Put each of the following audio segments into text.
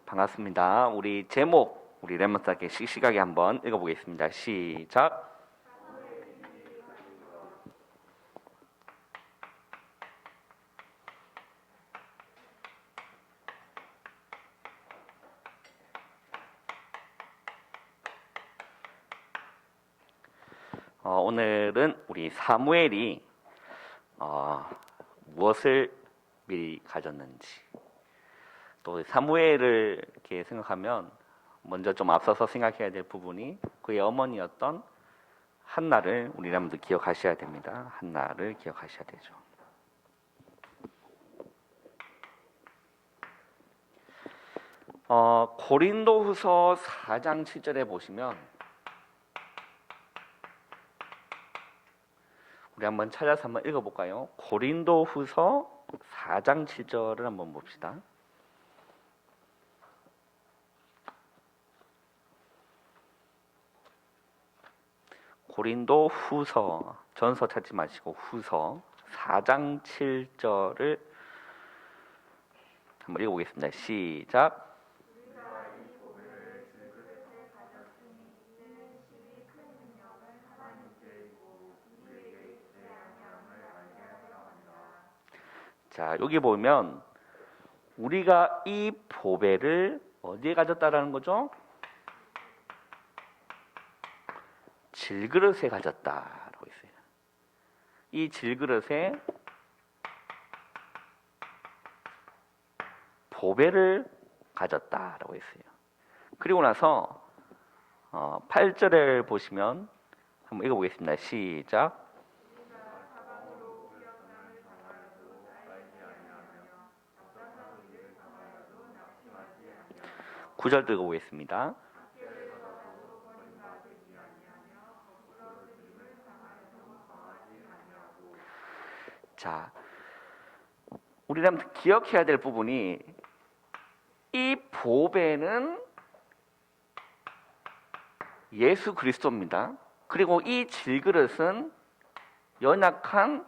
반갑습니다. 우리 제목, 우리 랩몬트하게 씩씩하게 한번 읽어보겠습니다. 시작. 오늘은 우리 사무엘이 무엇을 미리 가졌는지, 또 사무엘을 이렇게 생각하면 먼저 좀 앞서서 생각해야 될 부분이 그의 어머니였던 한나를 우리 여러분들 기억하셔야 됩니다. 한나를 기억하셔야 되죠. 고린도후서 4장 7절에 보시면 우리 한번 찾아서 한번 읽어볼까요? 고린도후서 4장 7절을 한번 봅시다. 고린도후서, 전서 찾지 마시고 후서 4장 7절을 한번 읽어보겠습니다. 시작. 자, 여기 보면 우리가 이 보배를 어디에 가졌다라는 거죠? 질그릇에 가졌다라고 있어요. 이 질그릇에 보배를 가졌다라고 했어요. 그리고 나서 8절을 보시면 한번 읽어보겠습니다. 시작. 9절 읽어보겠습니다. 자, 우리는 기억해야 될 부분이 이 보배는 예수 그리스도입니다. 그리고 이 질그릇은 연약한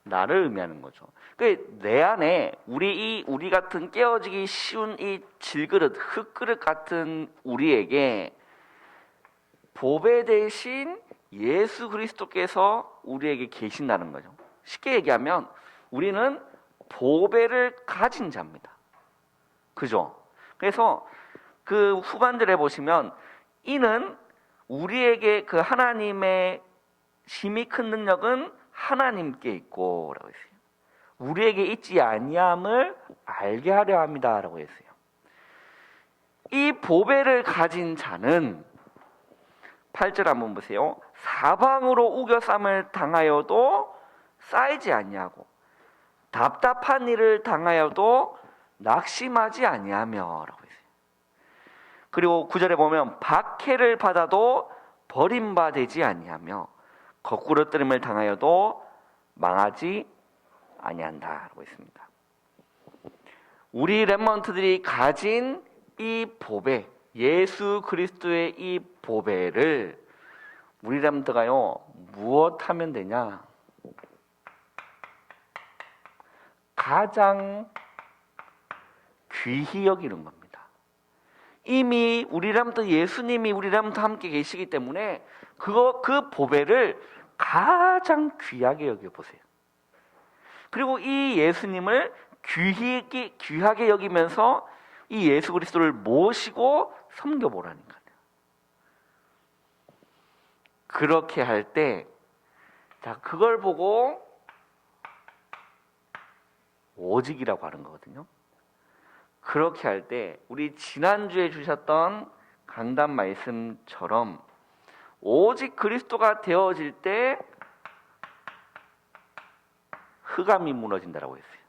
나를 의미하는 거죠. 내 안에 우리 같은 깨어지기 쉬운 이 질그릇, 흙그릇 같은 우리에게 보배 대신 예수 그리스도께서 우리에게 계신다는 거죠. 쉽게 얘기하면 우리는 보배를 가진 자입니다. 그죠? 그래서 그 후반절에 보시면 이는 우리에게 그 하나님의 심히 큰 능력은 하나님께 있고 라고 했어요. 우리에게 있지 아니함을 알게 하려 합니다 라고 했어요. 이 보배를 가진 자는 8절 한번 보세요. 사방으로 우겨쌈을 당하여도 쌓이지 아니하고 답답한 일을 당하여도 낙심하지 아니하며 라고 했어요. 그리고 9절에 보면 박해를 받아도 버림받지 아니하며 거꾸로 뜨림을 당하여도 망하지 아니한다라고 했습니다. 우리 렘넌트들이 가진 이 보배, 예수 그리스도의 이 보배를 우리 렘넌트가요 무엇 하면 되냐? 가장 귀히 여기는 겁니다. 이미 우리 렘넌트 예수님이 우리 렘넌트 함께 계시기 때문에 그 보배를 가장 귀하게 여겨보세요. 그리고 이 예수님을 귀하게 여기면서 이 예수 그리스도를 모시고 섬겨보라니까요. 그렇게 할 때, 자, 그걸 보고 오직이라고 하는 거거든요. 그렇게 할 때, 우리 지난주에 주셨던 강단 말씀처럼 오직 그리스도가 되어질 때 흑암이 무너진다라고 했어요.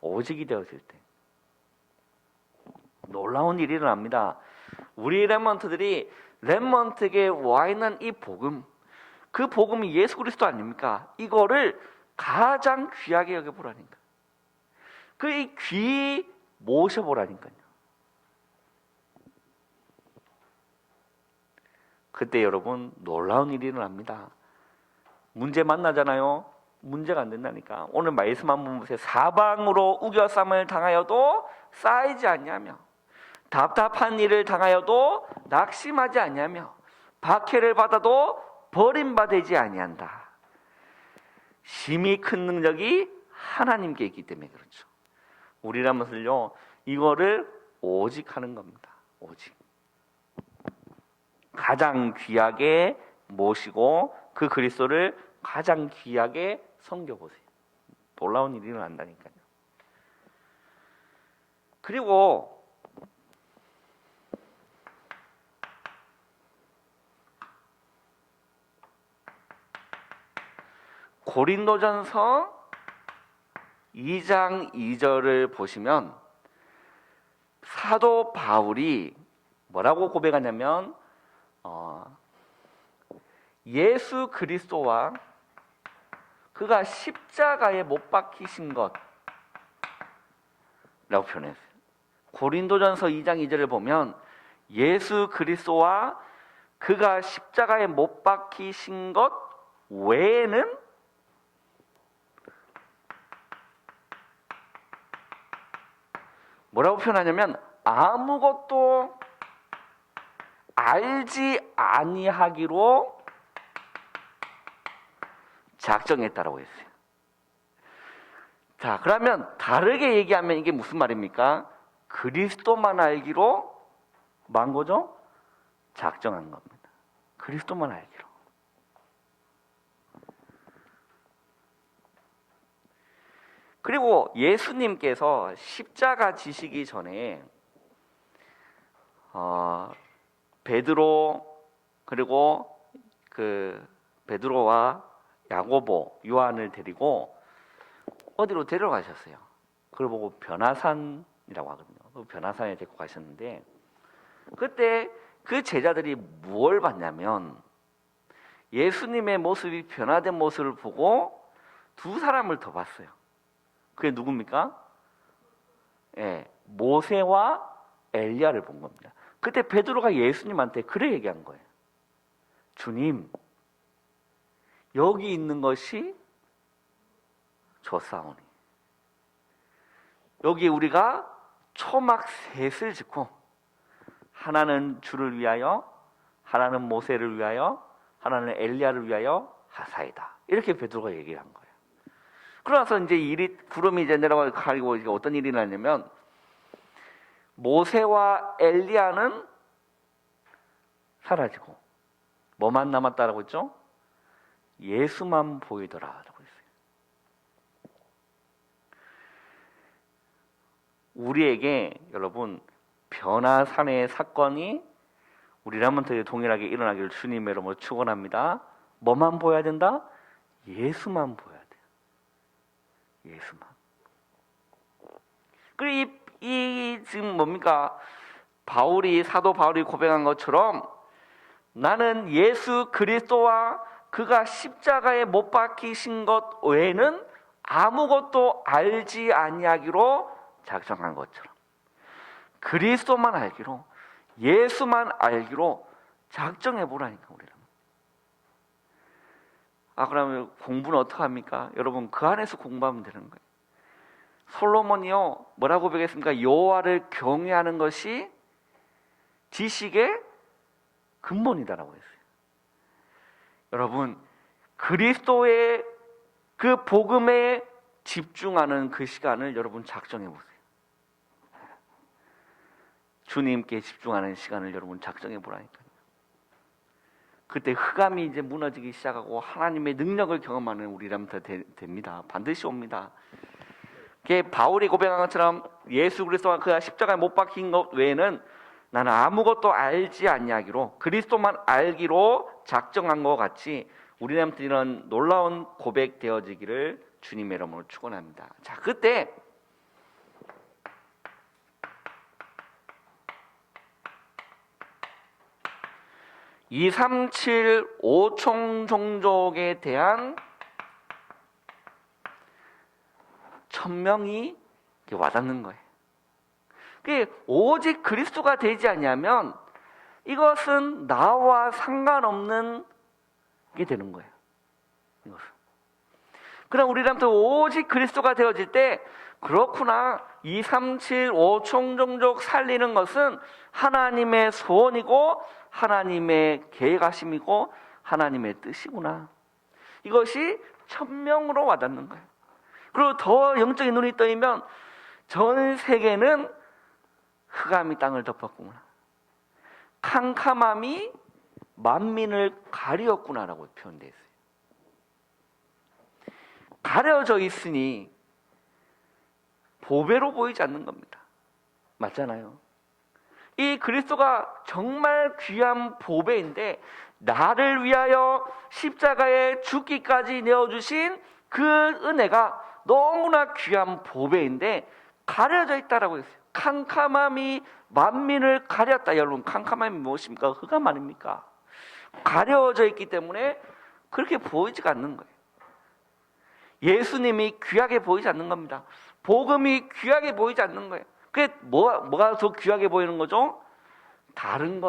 오직이 되어질 때 놀라운 일이 일어납니다. 우리 렘넌트들이 렘넌트에게 와 있는 이 복음, 그 복음이 예수 그리스도 아닙니까? 이거를 가장 귀하게 여겨보라니까. 그 귀 모셔보라니까요. 그때 여러분 놀라운 일이 일어납니다. 문제 만나잖아요. 문제가 안 된다니까. 오늘 말씀 한번 보세요. 사방으로 우겨쌈을 당하여도 쌓이지 않냐며 답답한 일을 당하여도 낙심하지 아니하며 박해를 받아도 버림받지 아니한다. 심히 큰 능력이 하나님께 있기 때문에 그렇죠. 우리라면서요, 이거를 오직 하는 겁니다. 오직. 가장 귀하게 모시고 그 그리스도를 가장 귀하게 섬겨보세요. 놀라운 일이 일어난다니까요. 그리고 고린도전서 2장 2절을 보시면 사도 바울이 뭐라고 고백하냐면 예수 그리스도와 그가 십자가에 못 박히신 것 라고 표현했어요. 고린도전서 2장 2절을 보면 예수 그리스도와 그가 십자가에 못 박히신 것 외에는 뭐라고 표현하냐면 아무것도 알지 아니하기로 작정했다라고 했어요. 자, 그러면 다르게 얘기하면 이게 무슨 말입니까? 그리스도만 알기로 만 거죠? 작정한 겁니다. 그리스도만 알기로. 그리고 예수님께서 십자가 지시기 전에 베드로 그리고 그 베드로와 야고보, 요한을 데리고 어디로 데려가셨어요. 그걸 보고 변화산이라고 하거든요. 변화산에 데리고 가셨는데 그때 그 제자들이 뭘 봤냐면 예수님의 모습이 변화된 모습을 보고 두 사람을 더 봤어요. 그게 누굽니까? 예, 모세와 엘리야를 본 겁니다. 그때 베드로가 예수님한테 그래 얘기한 거예요. 주님, 여기 있는 것이 좋사오니 여기 우리가 초막 셋을 짓고 하나는 주를 위하여, 하나는 모세를 위하여, 하나는 엘리야를 위하여 하사이다. 이렇게 베드로가 얘기를 한 거예요. 그러나서 이제 구름이 이제 내려가고 이제 어떤 일이 나냐면 모세와 엘리야는 사라지고 뭐만 남았다라고 했죠? 예수만 보이더라라고 했어요. 우리에게 여러분 변화산의 사건이 우리라면 동일하게 일어나기를 주님의 이름으로 축원합니다. 뭐만 보여야 된다? 예수만 보여야 돼요. 예수만. 그리고 이 지금 뭡니까? 사도 바울이 고백한 것처럼 나는 예수 그리스도와 그가 십자가에 못 박히신 것 외에는 아무것도 알지 아니하기로 작정한 것처럼 그리스도만 알기로 예수만 알기로 작정해 보라니까 우리는. 그러면 공부는 어떻게 합니까? 여러분 그 안에서 공부하면 되는 거예요. 솔로몬이요 뭐라고 고백했습니까? 여호와를 경외하는 것이 지식의 근본이다라고 했어요. 여러분 그리스도의 그 복음에 집중하는 그 시간을 여러분 작정해 보세요. 주님께 집중하는 시간을 여러분 작정해 보라니까요. 그때 흑암이 이제 무너지기 시작하고 하나님의 능력을 경험하는 우리라면 됩니다. 반드시 옵니다. 바울이 고백한 것처럼 예수 그리스도와 그가 십자가에 못 박힌 것 외에는 나는 아무것도 알지 아니하기로 그리스도만 알기로 작정한 것 같이 우리라면 이런 놀라운 고백 되어지기를 주님의 이름으로 축원합니다. 자, 그때 (237) 5총 종족에 대한 1000명이 와닿는 거예요. 오직 그리스도가 되지 않냐면 이것은 나와 상관없는 게 되는 거예요. 이것은. 그럼 우리라면 오직 그리스도가 되어질 때 그렇구나, 2, 3, 7, 5 총종족 살리는 것은 하나님의 소원이고 하나님의 계획하심이고 하나님의 뜻이구나. 이것이 천명으로 와닿는 거예요. 그리고 더 영적인 눈이 떠이면 전 세계는 흑암이 땅을 덮었구나, 캄캄함이 만민을 가리었구나라고 표현되어 있어요. 가려져 있으니 보배로 보이지 않는 겁니다. 맞잖아요. 이 그리스도가 정말 귀한 보배인데 나를 위하여 십자가에 죽기까지 내어주신 그 은혜가 너무나 귀한 보배인데 가려져 있다라고 했어요. 캄캄함이 만민을 가렸다. 여러분, 캄캄함이 무엇입니까? 흑암 아닙니까? 가려져 있기 때문에 그렇게 보이지가 않는 거예요. 예수님이 귀하게 보이지 않는 겁니다. 복음이 귀하게 보이지 않는 거예요. 그게 뭐가 더 귀하게 보이는 거죠? 다른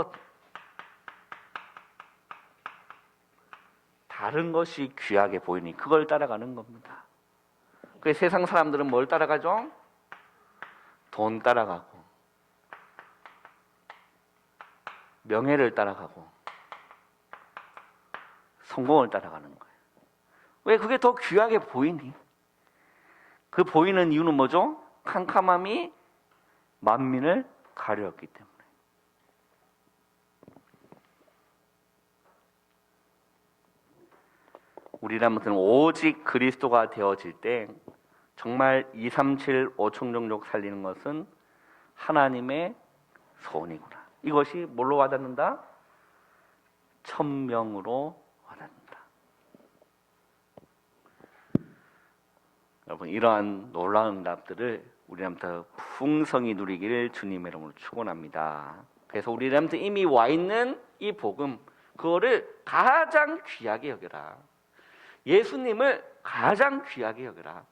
것이 귀하게 보이니 그걸 따라가는 겁니다. 그 세상 사람들은 뭘 따라가죠? 돈 따라가고 명예를 따라가고 성공을 따라가는 거예요. 왜 그게 더 귀하게 보이니? 그 보이는 이유는 뭐죠? 캄캄함이 만민을 가렸기 때문에. 우리라면 오직 그리스도가 되어질 때 정말 2, 3, 7, 5천 종족 살리는 것은 하나님의 소원이구나. 이것이 뭘로 와닿는다? 천명으로 와닿는다. 여러분, 이러한 놀라운 응답들을 우리라면 풍성히 누리기를 주님의 이름으로 축원합니다. 그래서 우리라면 이미 와 있는 이 복음, 그거를 가장 귀하게 여겨라. 예수님을 가장 귀하게 여겨라.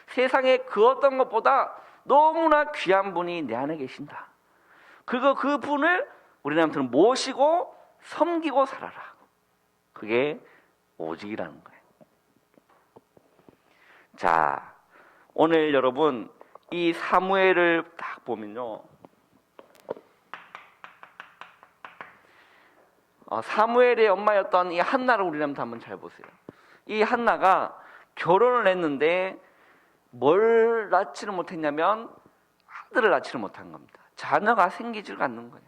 세상에 그 어떤 것보다 너무나 귀한 분이 내 안에 계신다. 그리고 그 분을 우리라면 모시고 섬기고 살아라. 그게 오직이라는 거예요. 자, 오늘 여러분 이 사무엘을 딱 보면요, 사무엘의 엄마였던 이 한나를 우리라면 한번 잘 보세요. 이 한나가 결혼을 했는데 뭘 낳지를 못했냐면 아들을 낳지를 못한 겁니다. 자녀가 생기지를 않는 거예요.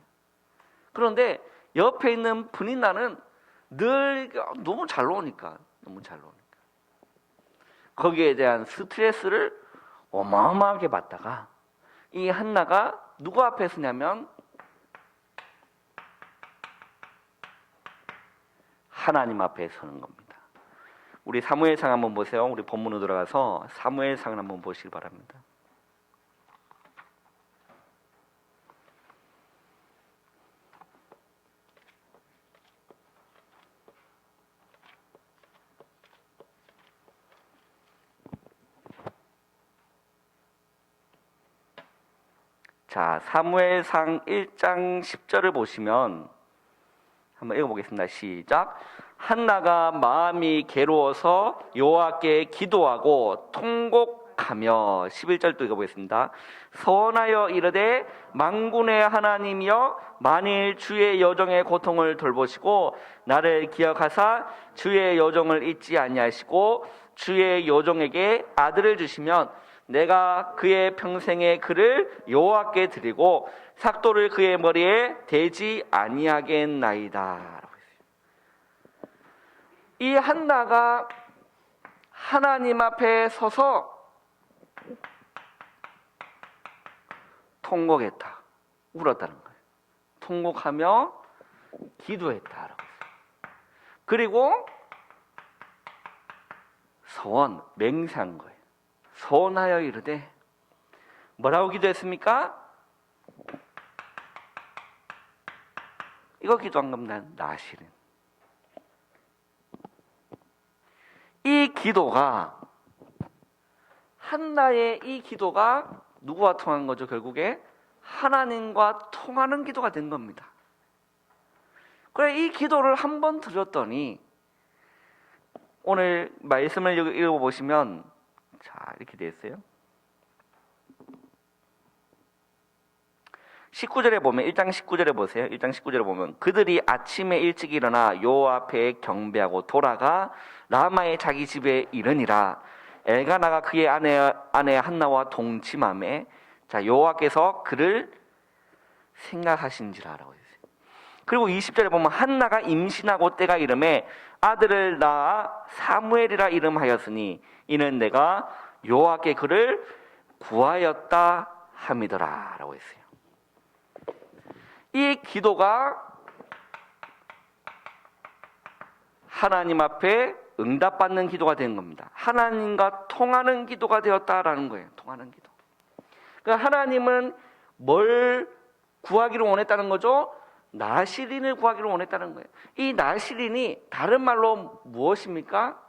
그런데 옆에 있는 브닌나는 늘 너무 잘 노니까 거기에 대한 스트레스를 어마어마하게 받다가 이 한나가 누구 앞에 서냐면 하나님 앞에 서는 겁니다. 우리 사무엘상 한번 보세요. 우리 본문으로 들어가서 사무엘상을 한번 보시기 바랍니다. 자, 사무엘상 1장 10절을 보시면 한번 읽어보겠습니다. 시작. 한나가 마음이 괴로워서 여호와께 기도하고 통곡하며 11절도 읽어보겠습니다. 서원하여 이르되 만군의 하나님이여 만일 주의 여종의 고통을 돌보시고 나를 기억하사 주의 여종을 잊지 아니하시고 주의 여종에게 아들을 주시면 내가 그의 평생의 그를 여호와께 드리고 삭도를 그의 머리에 대지 아니하겠나이다. 이 한나가 하나님 앞에 서서 통곡했다, 울었다는 거예요. 통곡하며 기도했다라고 했어요. 그리고 서원, 맹세한 거예요. 서원하여 이르되 뭐라고 기도했습니까? 이거 기도한 겁니다. 나실은. 이 기도가, 한나의 이 기도가 누구와 통한 거죠? 결국에 하나님과 통하는 기도가 된 겁니다. 그래, 이 기도를 한 번 드렸더니 오늘 말씀을 읽어보시면 자 이렇게 되어 있어요. 19절에 보면 1장 19절에 보세요. 1장 19절에 보면 그들이 아침에 일찍 일어나 여호와 앞에 경배하고 돌아가 라마의 자기 집에 이르니라. 엘가나가 그의 아내 한나와 동침하매 자 여호와께서 그를 생각하신지라라고 했어요. 그리고 20절에 보면 한나가 임신하고 때가 이름에 아들을 낳아 사무엘이라 이름하였으니 이는 내가 여호와께 그를 구하였다 함이더라라고 했어요. 이 기도가 하나님 앞에 응답받는 기도가 된 겁니다. 하나님과 통하는 기도가 되었다라는 거예요. 통하는 기도. 그러니까 하나님은 뭘 구하기를 원했다는 거죠? 나실인을 구하기를 원했다는 거예요. 이 나실인이 다른 말로 무엇입니까?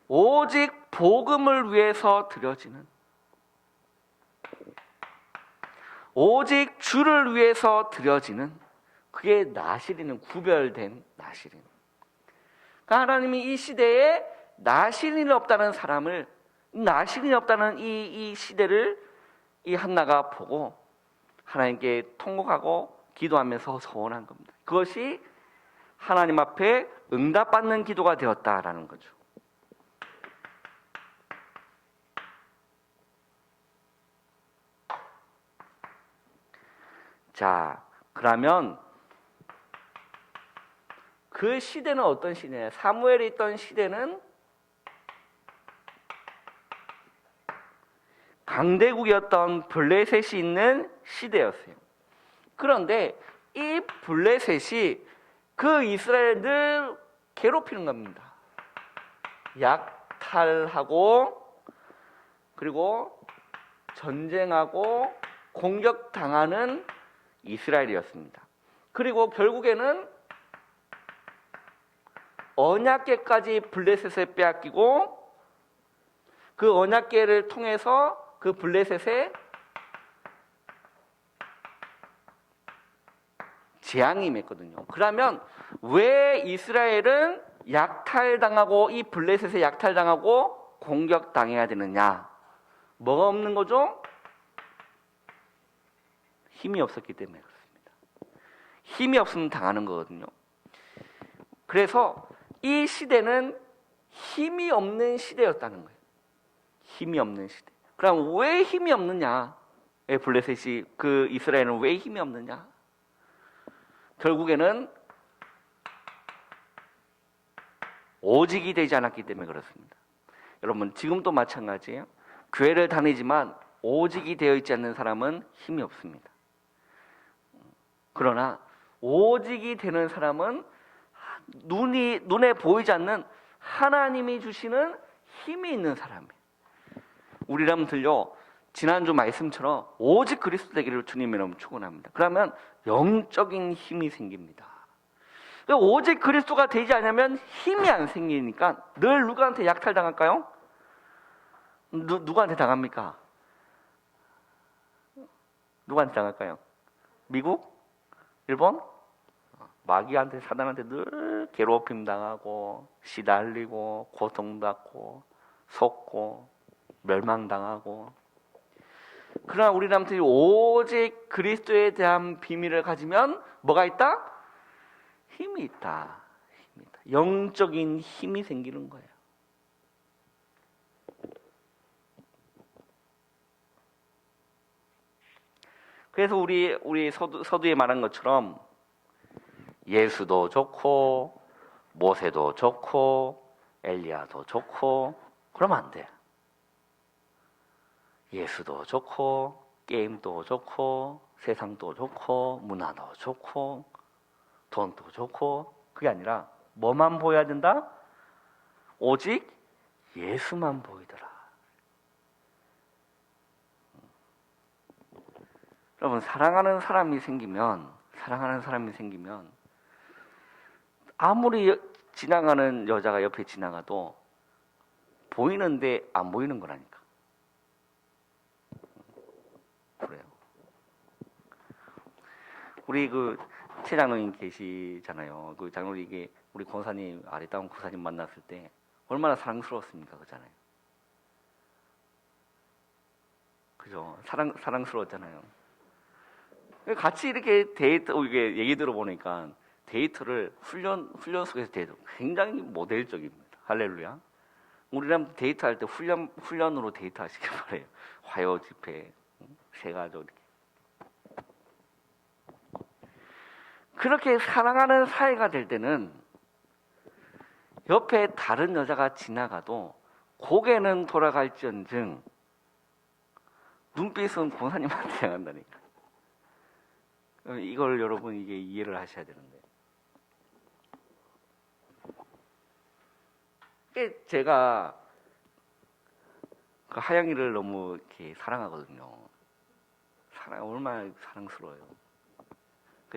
오직 복음을 위해서 드려지는, 오직 주를 위해서 드려지는, 그게 나실인은 구별된 나실인. 그러니까 하나님이 이 시대에 나실인이 없다는 사람을, 나실인이 없다는 이 시대를 이 한나가 보고 하나님께 통곡하고 기도하면서 소원한 겁니다. 그것이 하나님 앞에 응답받는 기도가 되었다라는 거죠. 자, 그러면 그 시대는 어떤 시대냐? 사무엘이 있던 시대는 강대국이었던 블레셋이 있는 시대였어요. 그런데 이 블레셋이 그 이스라엘을 늘 괴롭히는 겁니다. 약탈하고 그리고 전쟁하고 공격당하는 이스라엘이었습니다. 그리고 결국에는 언약궤까지 블레셋에 빼앗기고 그 언약궤를 통해서 그 블레셋에 재앙이 임했거든요. 그러면 왜 이스라엘은 약탈당하고 이 블레셋에 약탈당하고 공격당해야 되느냐? 뭐가 없는 거죠? 힘이 없었기 때문에 그렇습니다. 힘이 없으면 당하는 거거든요. 그래서 이 시대는 힘이 없는 시대였다는 거예요. 힘이 없는 시대. 그럼 왜 힘이 없느냐? 왜 블레셋이 그 이스라엘은 왜 힘이 없느냐? 결국에는 오직이 되지 않았기 때문에 그렇습니다. 여러분 지금도 마찬가지예요. 교회를 다니지만 오직이 되어 있지 않는 사람은 힘이 없습니다. 그러나 오직이 되는 사람은 눈에 보이지 않는 하나님이 주시는 힘이 있는 사람이에요. 우리라면들요 지난주 말씀처럼 오직 그리스도 되기를 주님의 이름으로 축원합니다. 그러면 영적인 힘이 생깁니다. 오직 그리스도가 되지 않으면 힘이 안 생기니까 늘 누구한테 약탈당할까요? 누구한테 당합니까? 누구한테 당할까요? 미국? 일본? 마귀한테, 사단한테 늘 괴롭힘 당하고 시달리고 고통받고 속고 멸망당하고. 그러나 우리 남들이 오직 그리스도에 대한 비밀을 가지면 뭐가 있다? 힘이 있다. 힘이 있다. 영적인 힘이 생기는 거예요. 그래서 우리 서두에 말한 것처럼 예수도 좋고 모세도 좋고 엘리야도 좋고 그러면 안 돼. 예수도 좋고 게임도 좋고 세상도 좋고 문화도 좋고 돈도 좋고 그게 아니라 뭐만 보여야 된다? 오직 예수만 보이더라. 여러분 사랑하는 사람이 생기면 아무리 지나가는 여자가 옆에 지나가도 보이는데 안 보이는 거라니까. 그래요. 우리 이태 장로님 계시잖아요. 그 장로님 이게 우리 권사님 아리따운 권사님 만났을 때 얼마나 사랑스러웠습니까, 그잖아요. 그죠? 사랑스러웠잖아요. 같이 이렇게 데이트 이게 얘기 들어보니까 데이트를 훈련 속에서 데이트 굉장히 모델적입니다. 할렐루야. 우리랑 데이트할 때 훈련으로 데이트하시길 바래요. 화요 집회, 세가족 이렇게. 그렇게 사랑하는 사이가 될 때는 옆에 다른 여자가 지나가도 고개는 돌아갈지언정 눈빛은 권사님한테 향한다니까. 이걸 여러분 이게 이해를 하셔야 되는데. 제가 그 하영이를 너무 이렇게 사랑하거든요. 얼마나 사랑스러워요.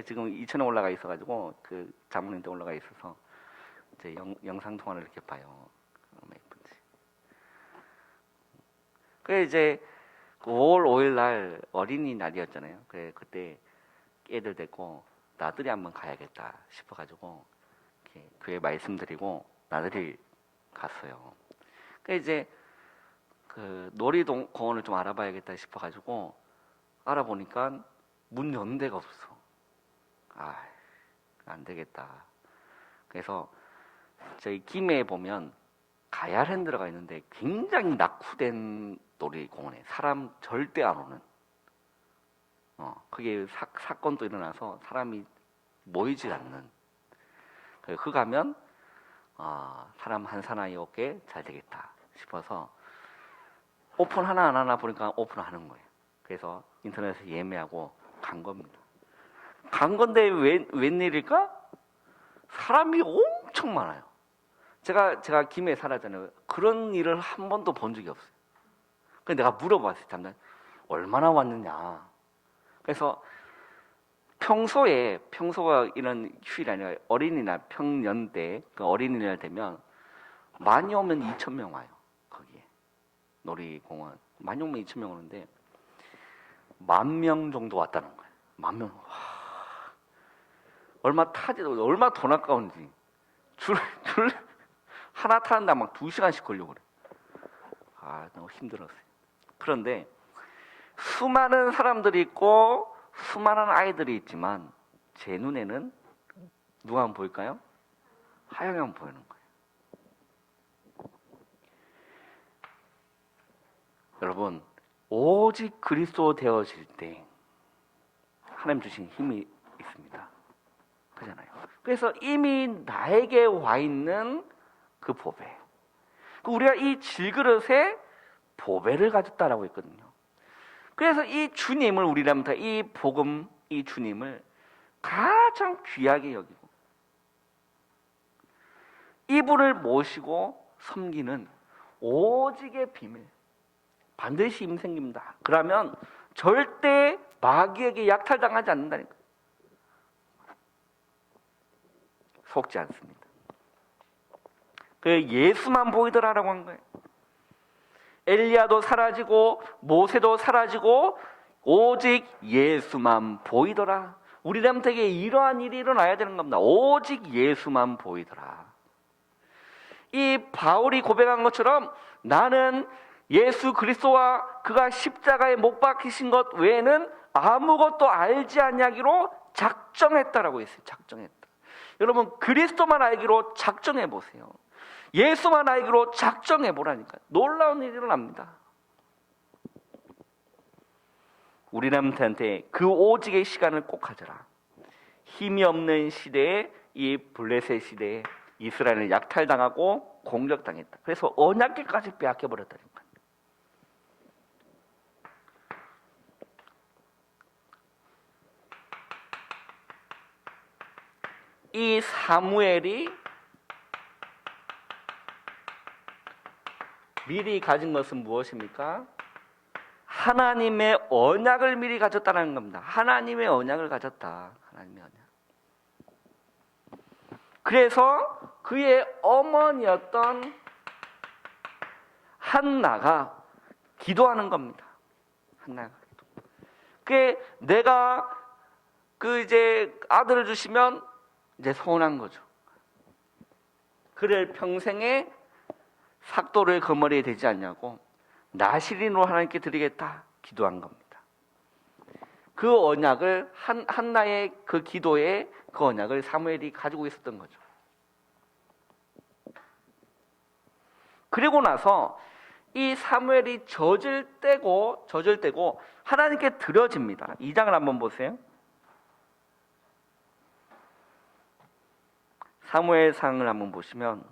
지금 이천에 올라가 있어가지고 그 장모님 때 올라가 있어서 이제 영상 통화를 이렇게 봐요. 얼마나 예쁜지. 그래 이제 5월 5일 날 어린이날이었잖아요. 그래 그때 애들 데리고 나들이 한번 가야겠다 싶어가지고 이렇게 교회 말씀드리고 나들이 갔어요. 그래 이제 그 놀이공원을 좀 알아봐야겠다 싶어가지고 알아보니까 문 여는 데가 없어. 안 되겠다. 그래서 저희 김해에 보면 가야랜드가 있는데 굉장히 낙후된 놀이공원에 사람 절대 안 오는. 그게 사건도 일어나서 사람이 모이질 않는. 그 가면 사람 한 사나이 없게 잘 되겠다 싶어서 오픈 하나 안 하나 보니까 오픈하는 거예요. 그래서 인터넷에서 예매하고 간 겁니다. 간 건데 웬일일까? 사람이 엄청 많아요. 제가 김해에 살았잖아요. 그런 일을 한 번도 본 적이 없어요. 그래서 내가 물어봤어요. 잠깐 얼마나 왔느냐. 그래서 평소가 이런 휴일이 아니라 어린이날 평년 때 그 어린이날 되면 많이 오면 2,000명 와요. 거기에 놀이공원 많이 오면 2,000명 오는데 10,000명 정도 왔다는 거예요. 10,000명. 얼마 돈 아까운지 줄 하나 타는데 막 2시간씩 걸려고 그래. 너무 힘들었어요. 그런데 수많은 사람들이 있고 수많은 아이들이 있지만 제 눈에는 누가 한번 보일까요? 하영이만 보이는 거예요. 여러분, 오직 그리스도 되어질 때 하나님 주신 힘이 있습니다. 그잖아요. 그래서 이미 나에게 와 있는 그 보배. 우리가 이 질그릇에 보배를 가졌다라고 했거든요. 그래서 이 주님을 우리라면 이 복음, 이 주님을 가장 귀하게 여기고 이분을 모시고 섬기는 오직의 비밀. 반드시 힘 생깁니다. 그러면 절대 마귀에게 약탈당하지 않는다니까. 속지 않습니다. 그 예수만 보이더라라고 한 거예요. 엘리야도 사라지고 모세도 사라지고 오직 예수만 보이더라. 우리들에게 이러한 일이 일어나야 되는 겁니다. 오직 예수만 보이더라. 이 바울이 고백한 것처럼 나는 예수 그리스도와 그가 십자가에 못 박히신 것 외에는 아무것도 알지 아니하기로 작정했다라고 했어요. 작정했다. 여러분 그리스도만 알기로 작정해 보세요. 예수만 알기로 작정해 보라니까. 놀라운 일이 일어납니다. 우리람한테 그 오직의 시간을 꼭 가져라. 힘이 없는 시대에 이 블레셋 시대에 이스라엘을 약탈당하고 공격당했다. 그래서 언약궤까지 빼앗겨 버렸다니까. 이 사무엘이 미리 가진 것은 무엇입니까? 하나님의 언약을 미리 가졌다는 겁니다. 하나님의 언약을 가졌다. 하나님의 언약. 그래서 그의 어머니였던 한나가 기도하는 겁니다. 한나가 기도. 그게 내가 이제 아들을 주시면 이제 서운한 거죠. 그를 평생에 삭도를 그 머리에 대지 않냐고 나실인으로 하나님께 드리겠다 기도한 겁니다. 그 언약을 한나의 그 기도에 그 언약을 사무엘이 가지고 있었던 거죠. 그리고 나서 이 사무엘이 젖을 떼고 하나님께 드려집니다. 2장을 한번 보세요. 사무엘상을 한번 보시면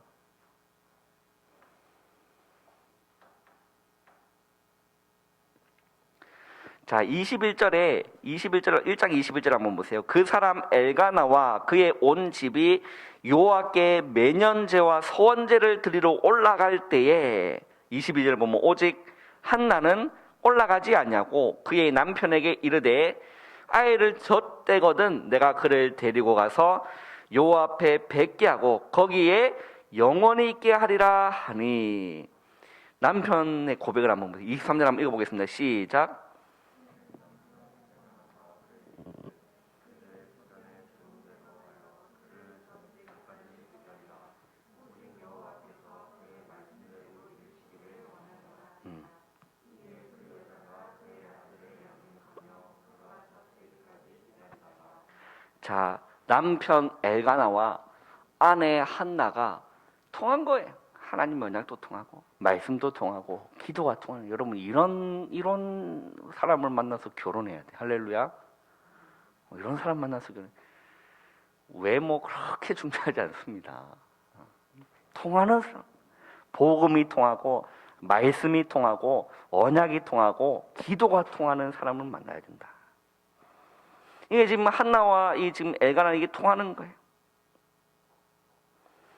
자, 21장 21절 한번 보세요. 그 사람 엘가나와 그의 온 집이 여호와께 매년제와 소원제를 드리러 올라갈 때에 22절 보면 오직 한나는 올라가지 않냐고 그의 남편에게 이르되 아이를 젖대거든 내가 그를 데리고 가서 여호와 앞에 뵙게 하고 거기에 영원히 있게 하리라 하니. 남편의 고백을 한번 보세요. 23절 한번 읽어보겠습니다. 시작. 자, 남편 엘가나와 아내 한나가 통한 거예요. 하나님 언약도 통하고 말씀도 통하고 기도가 통하는. 여러분 이런 사람을 만나서 결혼해야 돼. 할렐루야. 이런 사람 만나서 결혼. 외모 그렇게 중요하지 않습니다. 통하는 사람, 복음이 통하고 말씀이 통하고 언약이 통하고 기도가 통하는 사람을 만나야 된다. 이게 지금 한나와 이 지금 엘가나 이게 통하는 거예요.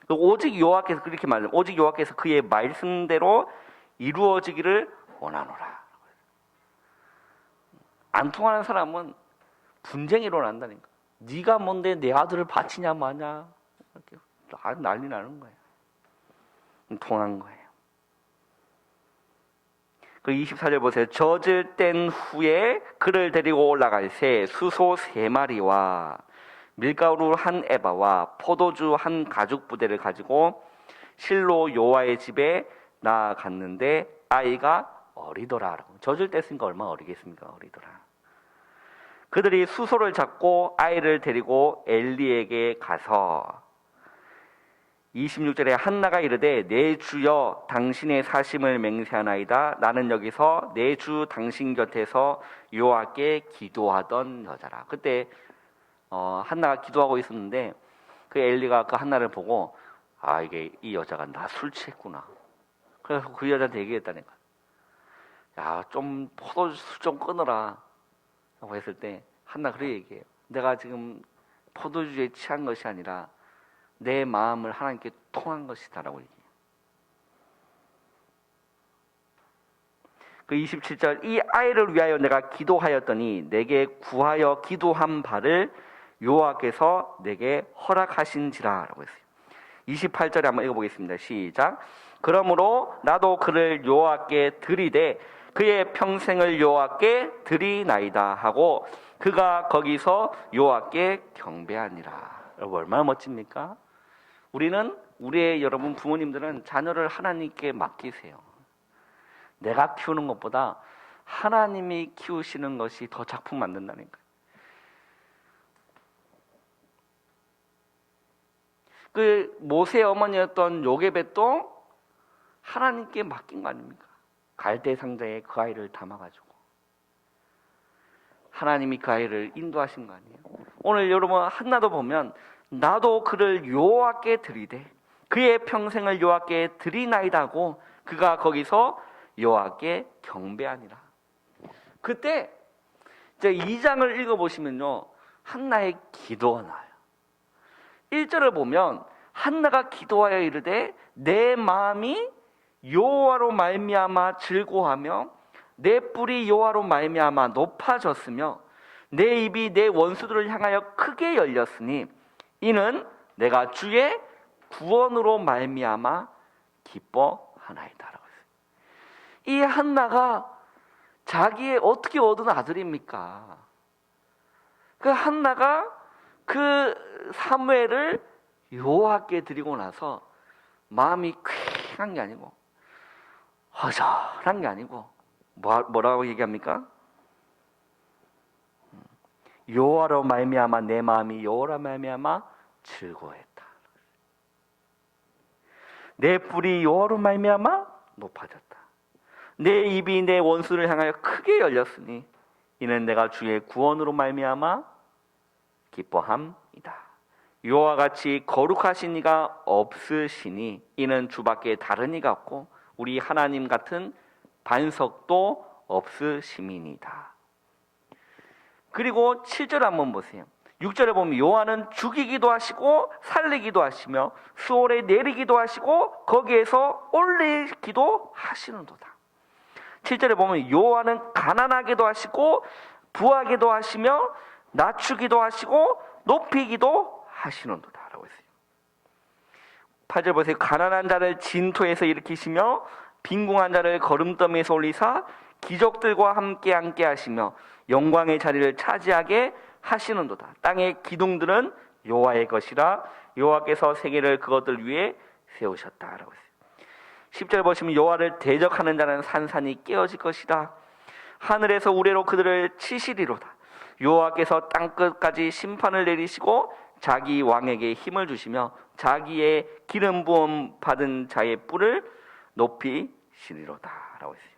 오직 여호와께서 그렇게 말합니다. 오직 여호와께서 그의 말씀대로 이루어지기를 원하노라. 안 통하는 사람은 분쟁이 일어난다니까. 네가 뭔데 내 아들을 바치냐 마냐 이렇게 난리 나는 거예요. 통한 거예요. 그 24절 보세요. 젖을 뗀 후에 그를 데리고 올라갈 새 수소 3마리와 밀가루 한 에바와 포도주 한 가죽 부대를 가지고 실로 여호와의 집에 나아갔는데 아이가 어리더라. 젖을 뗐으니까 얼마나 어리겠습니까? 어리더라. 그들이 수소를 잡고 아이를 데리고 엘리에게 가서 26절에 한나가 이르되 내 주여 당신의 사심을 맹세하나이다. 나는 여기서 내 주 당신 곁에서 여호와께 기도하던 여자라. 그때 한나가 기도하고 있었는데 그 엘리가 그 한나를 보고 이게 이 여자가 나 술 취했구나. 그래서 그 여자한테 얘기했다니까. 야, 좀 포도주 좀 끊어라 라고 했을 때 한나 그렇게 얘기해요. 내가 지금 포도주에 취한 것이 아니라 내 마음을 하나님께 통한 것이다 라고 얘기해요. 그 27절 이 아이를 위하여 내가 기도하였더니 내게 구하여 기도한 바를 여호와께서 내게 허락하신지라 라고 했어요. 28절에 한번 읽어보겠습니다. 시작. 그러므로 나도 그를 여호와께 드리되 그의 평생을 여호와께 드리나이다 하고 그가 거기서 여호와께 경배하니라. 여러분 얼마나 멋집니까? 우리의 여러분 부모님들은 자녀를 하나님께 맡기세요. 내가 키우는 것보다 하나님이 키우시는 것이 더 작품 만든다니까요. 그 모세의 어머니였던 요게벳도 하나님께 맡긴 거 아닙니까? 갈대 상자에 그 아이를 담아가지고 하나님이 그 아이를 인도하신 거 아니에요? 오늘 여러분 한나도 보면 나도 그를 여호와께 드리되 그의 평생을 여호와께 드리나이다 하고 그가 거기서 여호와께 경배하니라. 그때 이제 2장을 읽어보시면요 한나의 기도가 나와요. 1절을 보면 한나가 기도하여 이르되 내 마음이 여호와로 말미암아 즐거워하며 내 뿔이 여호와로 말미암아 높아졌으며 내 입이 내 원수들을 향하여 크게 열렸으니 이는 내가 주의 구원으로 말미암아 기뻐하나이다라고 했어요. 이 한나가 자기의 어떻게 얻은 아들입니까? 그 한나가 그 사무엘을 여호와께 드리고 나서 마음이 쾌한 게 아니고 허전한 게 아니고 뭐라고 얘기합니까? 여호와로 말미암아 내 마음이 여호와로 말미암아 즐거워했다. 내 뿔이 여호와로 말미암아 높아졌다. 내 입이 내 원수를 향하여 크게 열렸으니 이는 내가 주의 구원으로 말미암아 기뻐함이다. 여호와 같이 거룩하신 이가 없으시니 이는 주밖에 다른 이가 없고 우리 하나님 같은 반석도 없으심이니이다. 그리고 7절 한번 보세요. 6절에 보면 여호와는 죽이기도 하시고 살리기도 하시며 수월에 내리기도 하시고 거기에서 올리기도 하시는도다. 7절에 보면 여호와는 가난하게도 하시고 부하게도 하시며 낮추기도 하시고 높이기도 하시는도다 라고 했어요. 8절 보세요. 가난한 자를 진토에서 일으키시며 빈궁한 자를 거름더미에서 올리사 기적들과 함께 하시며 영광의 자리를 차지하게 하시는도다. 땅의 기둥들은 여호와의 것이라 여호와께서 세계를 그것들 위에 세우셨다라고 했어요. 10절 보시면 여호와를 대적하는 자는 산산이 깨어질 것이다. 하늘에서 우레로 그들을 치시리로다. 여호와께서 땅끝까지 심판을 내리시고 자기 왕에게 힘을 주시며 자기의 기름 부음 받은 자의 뿔을 높이시리로다 라고 했어요.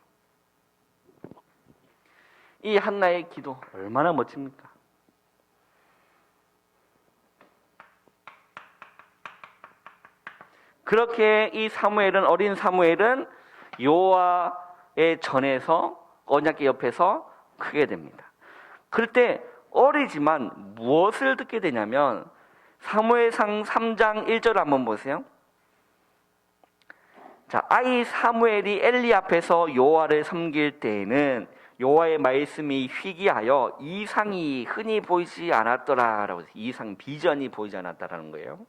이 한나의 기도 얼마나 멋집니까? 그렇게 이 사무엘은 어린 사무엘은 여호와의 전에서 언약궤 옆에서 크게 됩니다. 그럴 때 어리지만 무엇을 듣게 되냐면 사무엘상 3장 1절 한번 보세요. 자, 아이 사무엘이 엘리 앞에서 여호와를 섬길 때에는 여호와의 말씀이 희귀하여 이상이 흔히 보이지 않았더라라고 해서 이상 비전이 보이지 않았다라는 거예요.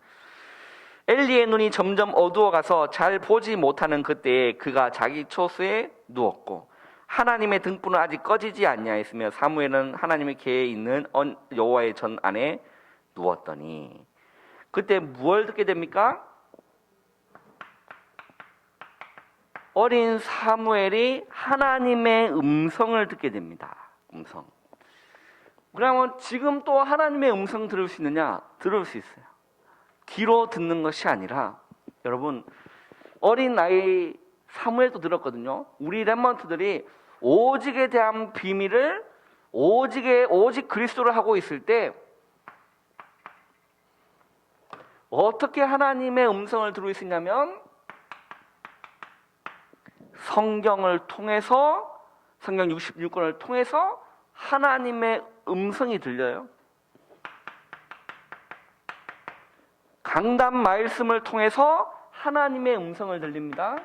엘리의 눈이 점점 어두워가서 잘 보지 못하는 그때에 그가 자기 초소에 누웠고 하나님의 등불은 아직 꺼지지 아니하였으며 사무엘은 하나님의 궤에 있는 여호와의 전 안에 누웠더니 그때 무엇을 듣게 됩니까? 어린 사무엘이 하나님의 음성을 듣게 됩니다. 음성. 그러면 지금 또 하나님의 음성 들을 수 있느냐? 들을 수 있어요. 귀로 듣는 것이 아니라 여러분 어린 아이 사무엘도 들었거든요. 우리 렘넌트들이 오직에 대한 비밀을 오직 그리스도를 하고 있을 때 어떻게 하나님의 음성을 들을 수 있냐면 성경을 통해서 성경 66권을 통해서 하나님의 음성이 들려요. 강단 말씀을 통해서 하나님의 음성을 들립니다.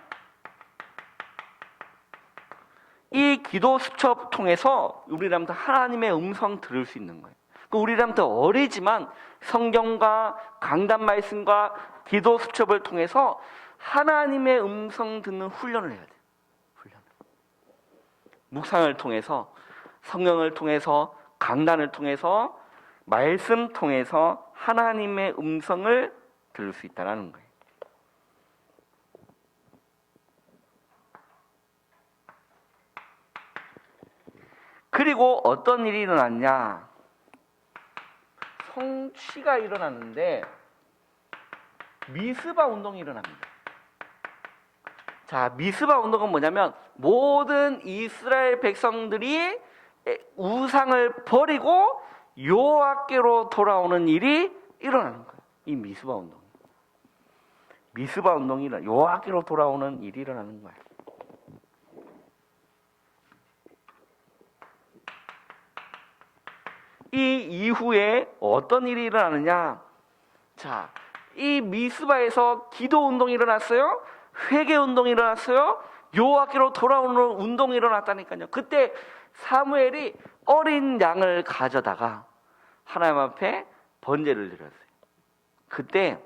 이 기도 수첩 통해서 우리람도 하나님의 음성 들을 수 있는 거예요. 우리람도 어리지만 성경과 강단 말씀과 기도 수첩을 통해서 하나님의 음성 듣는 훈련을 해야 돼요. 묵상을 통해서 성경을 통해서 강단을 통해서 말씀 통해서 하나님의 음성을 들을 수 있다는 거예요. 그리고 어떤 일이 일어났냐? 성취가 일어났는데 미스바 운동이 일어납니다. 자, 미스바 운동은 뭐냐면 모든 이스라엘 백성들이 우상을 버리고 여호와께로 돌아오는 일이 일어나는 거예요. 이 미스바 운동. 미스바 운동이 여호와께로 돌아오는 일이 일어나는 거예요. 이 이후에 어떤 일이 일어나느냐? 자, 이 미스바에서 기도 운동이 일어났어요. 회개 운동이 일어났어요. 여호와께로 돌아오는 운동이 일어났다니까요. 그때 사무엘이 어린 양을 가져다가 하나님 앞에 번제를 드렸어요. 그때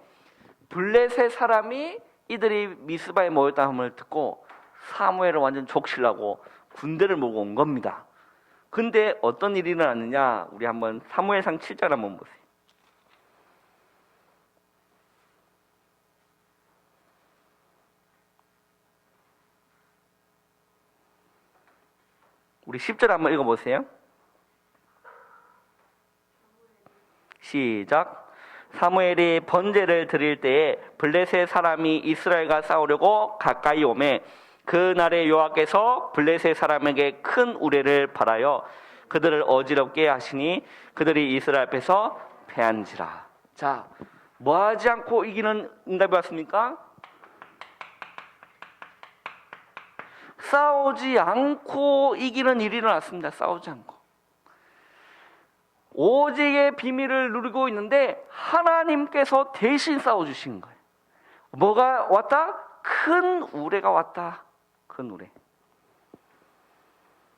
블레셋 사람이 이들이 미스바에 모였다는 걸 듣고 사무엘을 완전 족실하고 군대를 몰고 온 겁니다. 근데 어떤 일이 일어났느냐? 우리 한번 사무엘상 7절 한번 보세요. 우리 10절 한번 읽어보세요. 시작. 사무엘이 번제를 드릴 때에 블레셋 사람이 이스라엘과 싸우려고 가까이 오매 그날에 여호와께서 블레셋 사람에게 큰 우레를 발하여 그들을 어지럽게 하시니 그들이 이스라엘 앞에서 패한지라. 자, 뭐하지 않고 이기는 응답이 왔습니까? 싸우지 않고 이기는 일이 일어났습니다. 싸우지 않고. 오직의 비밀을 누리고 있는데 하나님께서 대신 싸워주신 거예요. 뭐가 왔다? 큰 우레가 왔다. 큰 우레.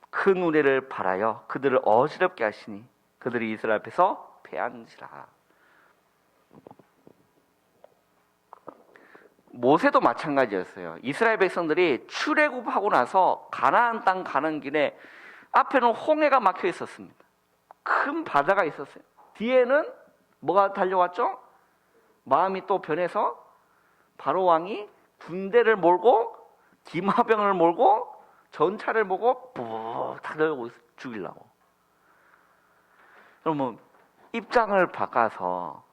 큰 우레를 발하여 그들을 어지럽게 하시니 그들이 이스라엘 앞에서 패한지라. 모세도 마찬가지였어요. 이스라엘 백성들이 출애굽하고 나서 가나안 땅 가는 길에 앞에는 홍해가 막혀 있었습니다. 큰 바다가 있었어요. 뒤에는 뭐가 달려왔죠? 마음이 또 변해서 바로 왕이 군대를 몰고 기마병을 몰고 전차를 몰고 푹 달려오고 죽이려고. 그러면 입장을 바꿔서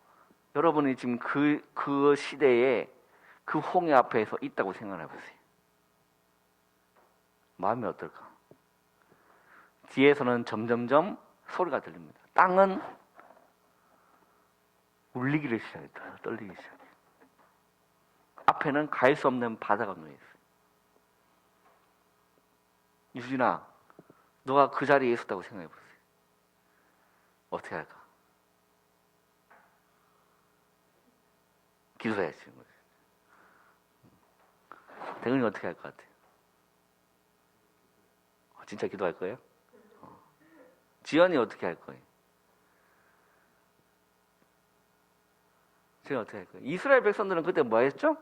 여러분이 지금 그 시대에 그 홍해 앞에서 있다고 생각해 보세요. 마음이 어떨까? 뒤에서는 점점점 소리가 들립니다. 땅은 울리기를 시작했다. 떨리기 시작해. 앞에는 갈 수 없는 바다가 놓여 있어요. 유진아, 너가 그 자리에 있었다고 생각해 보세요. 어떻게 할까? 기도해야지. 대근이 어떻게 할 것 같아요? 진짜 기도할 거예요? 지연이 어떻게 할 거예요? 지연이 어떻게 할 거예요? 이스라엘 백성들은 그때 뭐 했죠?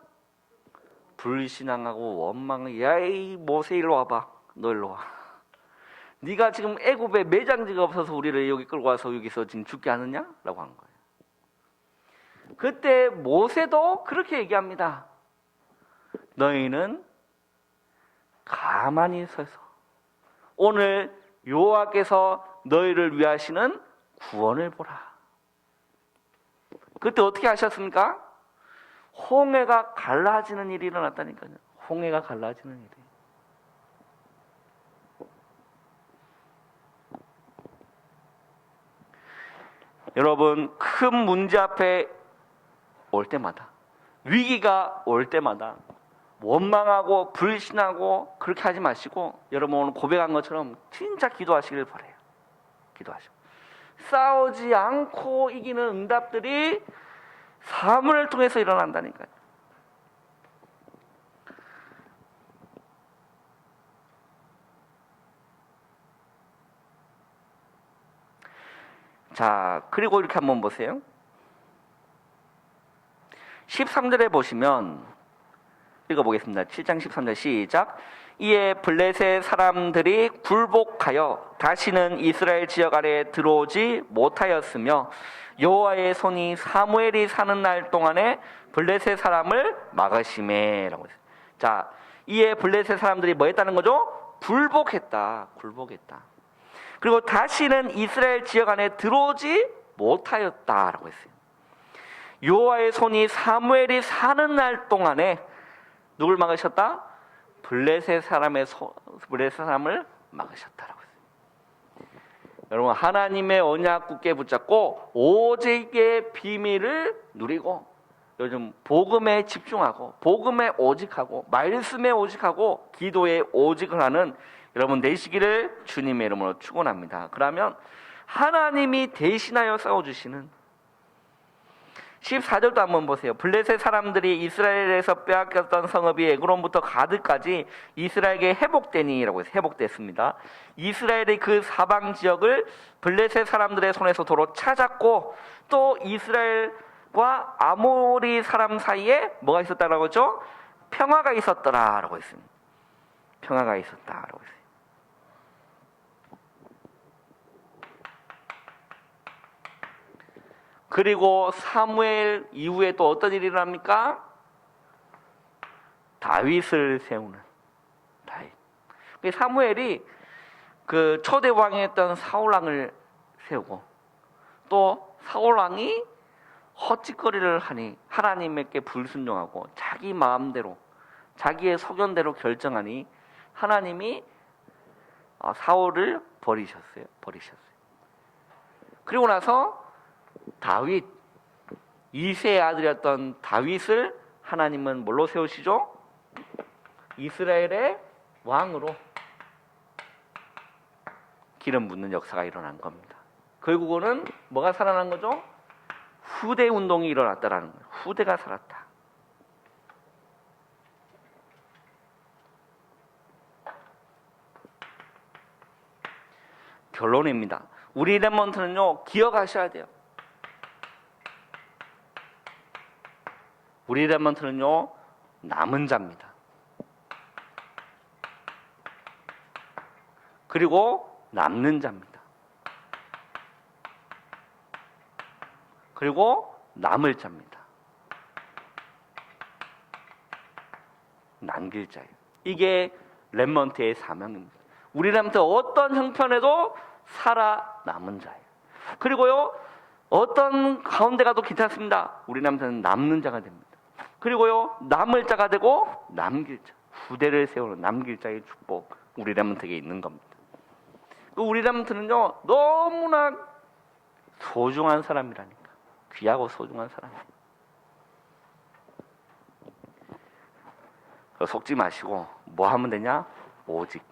불신앙하고 원망을, 야이 모세 일로 와봐. 너 일로 와. 네가 지금 애굽에 매장지가 없어서 우리를 여기 끌고 와서 여기서 지금 죽게 하느냐? 라고 한 거예요. 그때 모세도 그렇게 얘기합니다. 너희는 가만히 서서 오늘 여호와께서 너희를 위하시는 구원을 보라. 그때 어떻게 하셨습니까? 홍해가 갈라지는 일이 일어났다니까요. 홍해가 갈라지는 일이. 여러분, 큰 문제 앞에 올 때마다, 위기가 올 때마다 원망하고 불신하고 그렇게 하지 마시고, 여러분 오늘 고백한 것처럼 진짜 기도하시길 바라요. 기도하시고 싸우지 않고 이기는 응답들이 사문을 통해서 일어난다니까요. 자, 그리고 이렇게 한번 보세요. 13절에 보시면 읽어보겠습니다. 7장 13절 시작. 이에 블레셋 사람들이 굴복하여 다시는 이스라엘 지역 아래에 들어오지 못하였으며 여호와의 손이 사무엘이 사는 날 동안에 블레셋 사람을 막으시매라고 했어요. 자, 이에 블레셋 사람들이 뭐 했다는 거죠? 굴복했다. 굴복했다. 그리고 다시는 이스라엘 지역 안에 들어오지 못하였다라고 했어요. 여호와의 손이 사무엘이 사는 날 동안에 누굴 막으셨다? 블레셋 사람을 막으셨다라고 했어요. 여러분, 하나님의 언약 굳게 붙잡고 오직의 비밀을 누리고 요즘 복음에 집중하고 복음에 오직하고 말씀에 오직하고 기도에 오직을 하는 여러분 되시기를 주님의 이름으로 축원합니다. 그러면 하나님이 대신하여 싸워주시는 14절도 한번 보세요. 블레셋 사람들이 이스라엘에서 빼앗겼던 성읍이 에그론부터 가드까지 이스라엘에게 회복되니라고 해서 회복됐습니다. 이스라엘의 그 사방 지역을 블레셋 사람들의 손에서 도로 찾았고 또 이스라엘과 아모리 사람 사이에 뭐가 있었다라고 했죠? 평화가 있었더라라고 했습니다. 평화가 있었다라고 했어요. 그리고 사무엘 이후에 또 어떤 일이 일어납니까? 다윗을 세우는 다윗. 사무엘이 그 초대 왕이었던 사울 왕을 세우고, 또 사울 왕이 헛짓거리를 하니 하나님께 불순종하고 자기 마음대로 자기의 소견대로 결정하니 하나님이 사울을 버리셨어요. 그리고 나서 다윗, 이새의 아들이었던 다윗을 하나님은 뭘로 세우시죠? 이스라엘의 왕으로 기름 붓는 역사가 일어난 겁니다. 결국은 뭐가 살아난 거죠? 후대 운동이 일어났다라는 거예요. 후대가 살았다. 결론입니다. 우리 렘넌트는요, 기억하셔야 돼요. 우리 렘넌트는요, 남은 자입니다. 그리고 남는 자입니다. 그리고 남을 자입니다. 남길 자예요. 이게 렘넌트의 사명입니다. 우리 렘넌트 어떤 형편에도 살아남은 자예요. 그리고요, 어떤 가운데 가도 괜찮습니다. 우리 렘넌트는 남는 자가 됩니다. 그리고요, 남을 자가 되고 남길 자, 후대를 세우는 남길 자의 축복, 우리 렘넌트에게 있는 겁니다. 우리 렘넌트는요, 너무나 소중한 사람이라니까. 귀하고 소중한 사람이에요. 속지 마시고 뭐 하면 되냐? 오직.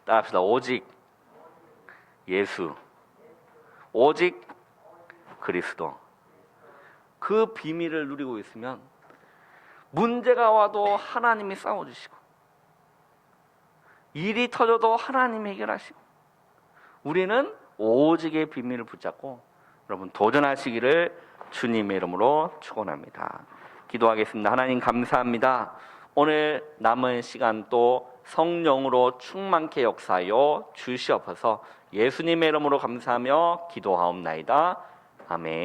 따라합시다. 오직 예수, 오직 그리스도. 그 비밀을 누리고 있으면 문제가 와도 하나님이 싸워주시고, 일이 터져도 하나님이 해결하시고, 우리는 오직의 비밀을 붙잡고 여러분 도전하시기를 주님의 이름으로 축원합니다. 기도하겠습니다. 하나님 감사합니다. 오늘 남은 시간 또 성령으로 충만케 역사하여 주시옵소서. 예수님의 이름으로 감사하며 기도하옵나이다. 아멘.